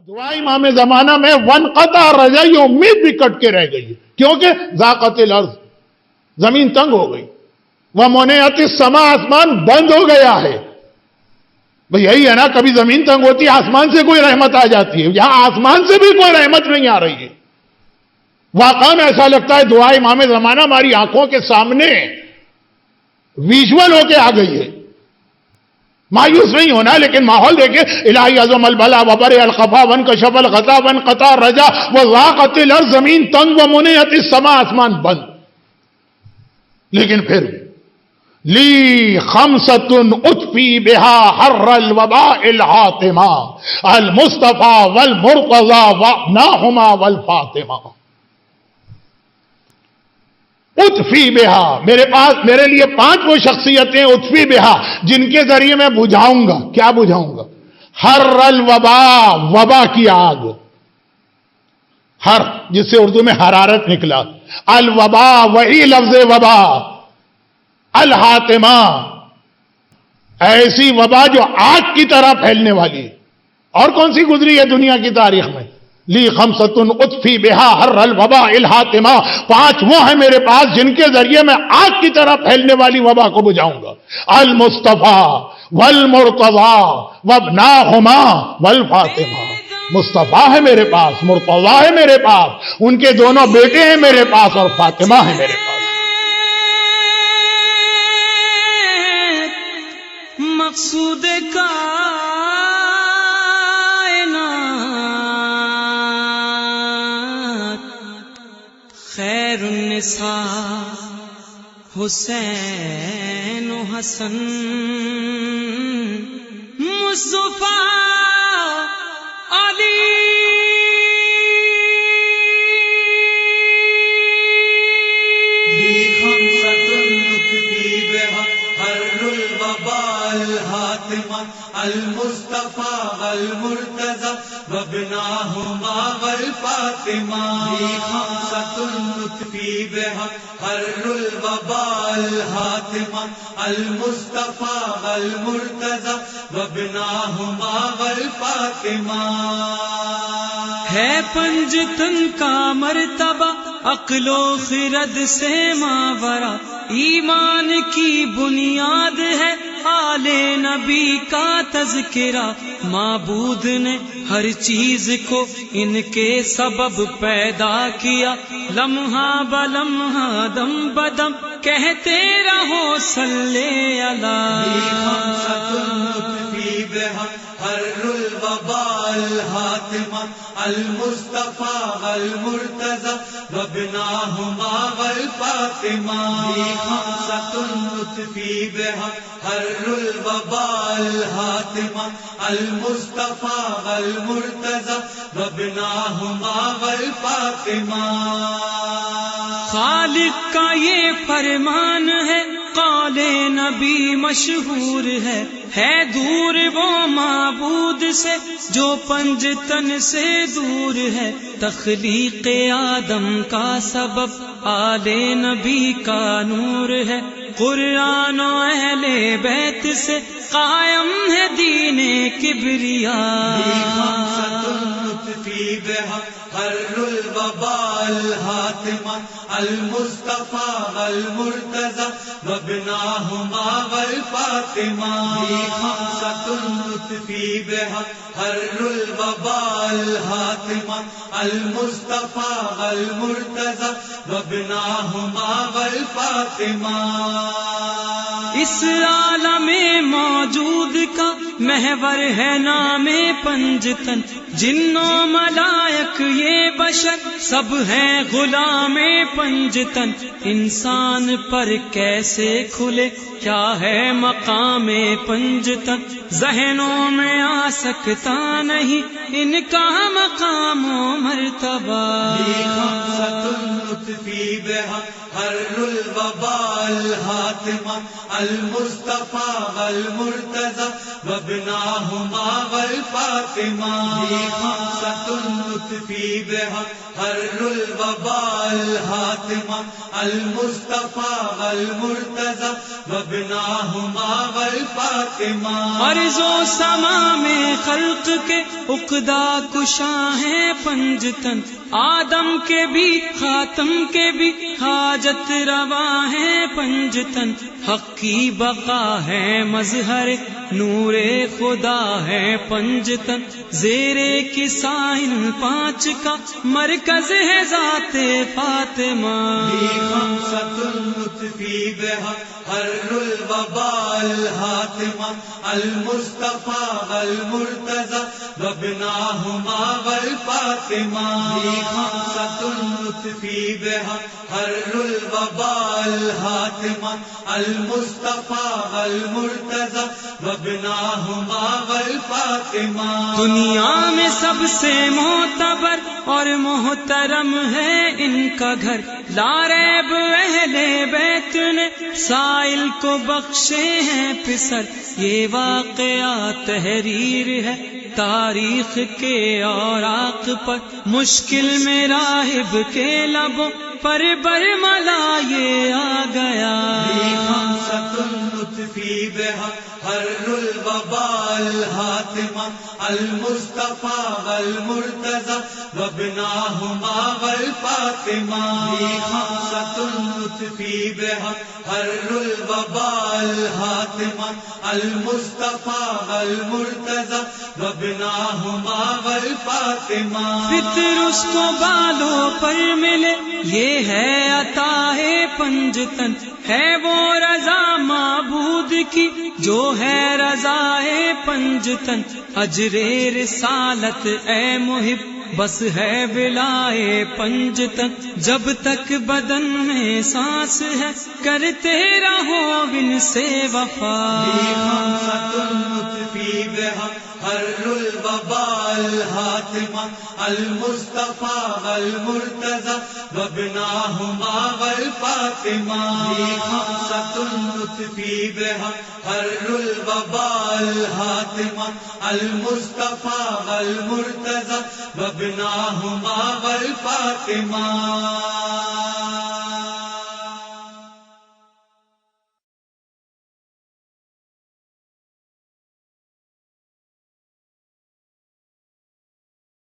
دعا امام زمانہ میں ونقطع رجا، یہ امید بھی کٹ کے رہ گئی ہے، کیونکہ ذاقت الارض، زمین تنگ ہو گئی، ومنعت السماء، آسمان بند ہو گیا ہے۔ بھئی یہی ہے نا، کبھی زمین تنگ ہوتی ہے، آسمان سے کوئی رحمت آ جاتی ہے، یہاں آسمان سے بھی کوئی رحمت نہیں آ رہی ہے۔ واقعا میں ایسا لگتا ہے دعا امام زمانہ ہماری آنکھوں کے سامنے ویژول ہو کے آ گئی ہے۔ مایوس نہیں ہونا، لیکن ماحول دیکھیں، الہی عظم البلا وبرئ الخفا وانکشف الغطا وانقطع الرجا وضاقت الارض، زمین تنگ ومنعت السماء، آسمان بند۔ لیکن پھر لی خمسۃ اطفی بہا حر الوباء الحاطمہ، المصطفی والمرتضی وابناہما والفاطمہ۔ اطفی بہا، میرے لیے 5 وہ شخصیتیں، اطفی بہا، جن کے ذریعے میں بجھاؤں گا۔ کیا بجھاؤں گا؟ حر الوباء، وبا کی آگ، ہر جس سے اردو میں حرارت نکلا، الوباء وہی لفظ وبا، الحاطمہ ایسی وبا جو آگ کی طرح پھیلنے والی۔ اور کون سی گزری ہے دنیا کی تاریخ میں؟ لی خمسۃ اطفی بہا حر الوباء الحاطمہ، 5 وہ ہیں میرے پاس جن کے ذریعے میں آگ کی طرح پھیلنے والی وبا کو بجھاؤں گا۔ المصطفی والمرتضی وابناہما والفاطمہ، مصطفیٰ ہے میرے پاس، مرتضی ہے میرے پاس، ان کے دونوں بیٹے ہیں میرے پاس، اور فاطمہ ہے میرے پاس۔ مقصود کائنات خیر النساء حسین و حسن، مصطفیٰ علی المصطفى والمرتضى وابناهما والفاطمة، خمسة نطفي بها حر الوباء الحاطمة، المصطفى والمرتضى وابناهما والفاطمة۔ ہے پنجتن کا مرتبہ عقل و خرد سے ماورا، ایمان کی بنیاد ہے آل نبی کا تذکرہ، معبود نے ہر چیز کو ان کے سبب پیدا کیا، لمحہ بلمحہ دم بدم کہتے رہو صلی اللہ۔ حر الوباء الحاطمہ، المصطفى والمرتضى وابناهما والفاطمہ، خمسة نطفی بها حر الوباء الحاطمہ، المصطفى والمرتضى وابناهما والفاطمہ۔ خالق کا یہ فرمان ہے، قول نبی مشہور ہے دور وہ معبود سے جو پنجتن سے دور ہے، تخلیق آدم کا سبب آل نبی کا نور ہے، قرآن و اہل بیت سے قائم ہے دین کبریا۔ حر الوباء الحاطمہ، المصطفى والمرتضى وابناهما والفاطمہ، خمسة نطفی بها حر الوباء الحاطمہ، المصطفى والمرتضى وابناهما والفاطمہ۔ اس عالم موجود کا محور ہے نام پنجتن، جنوں ملائک یہ بشر سب ہیں غلام پنجتن، انسان پر کیسے کھلے کیا ہے مقام پنجتن، ذہنوں میں آ سکتا نہیں ان کا مقام و مرتبہ۔ حر الوباء الحاطمہ، المصطفى والمرتضى وابناهما والفاطمة خمسة نطفي بها حر الوباء الهاتمة المصطفى والمرتضى وابناهما والفاطمة ارض و سما میں خلق کے عقدہ کشا ہیں پنجتن، آدم کے بھی خاتم کے بھی حاجت روا ہیں پنجتن، حق کی بقا ہے مظہر نور خدا ہے پنجتن، زیر کی سائن پانچ کا مرکز ہے ذات فاطمہ خمسة نطفي بها حر الوباء الهاتمة المصطفى والمرتضى وابناهما والفاطمة خمسة نطفي بها حر الوباء الهاتمة المصطفى والمرتضى وابناهما والفاطمة دنیا میں سب سے معتبر اور محترم ہے ان کا گھر، لا ریب اہل بیت نے سائل کو بخشے ہیں پسر، یہ واقعہ تحریر ہے تاریخ کے اوراق پر، مشکل میں راہب کے لبوں پر برملا یہ آ گیا خمسة نطفي بها حر الوباء الهاتمة المصطفى والمرتضى وابناهما والفاطمة خمسة نطفي بها حر الوباء الهاتمة المصطفى والمرتضى وابناهما والفاطمة فطر اس کو بالوں پر ملے یہ ہے عطا ہے پنجتن، ہے وہ رضا معبود کی جو ہے رضا ہے پنجتن، اجر رسالت اے محب بس ہے بلائے پنجتن، جب تک بدن میں سانس ہے کرتے رہو ان سے وفا خمسة نطفي بها حر الوباء الهاتمة المصطفى والمرتضى وابناهما والفاطمة خمسة نطفي بها حر الوباء الهاتمة المصطفى والمرتضى وابناهما والفاطمة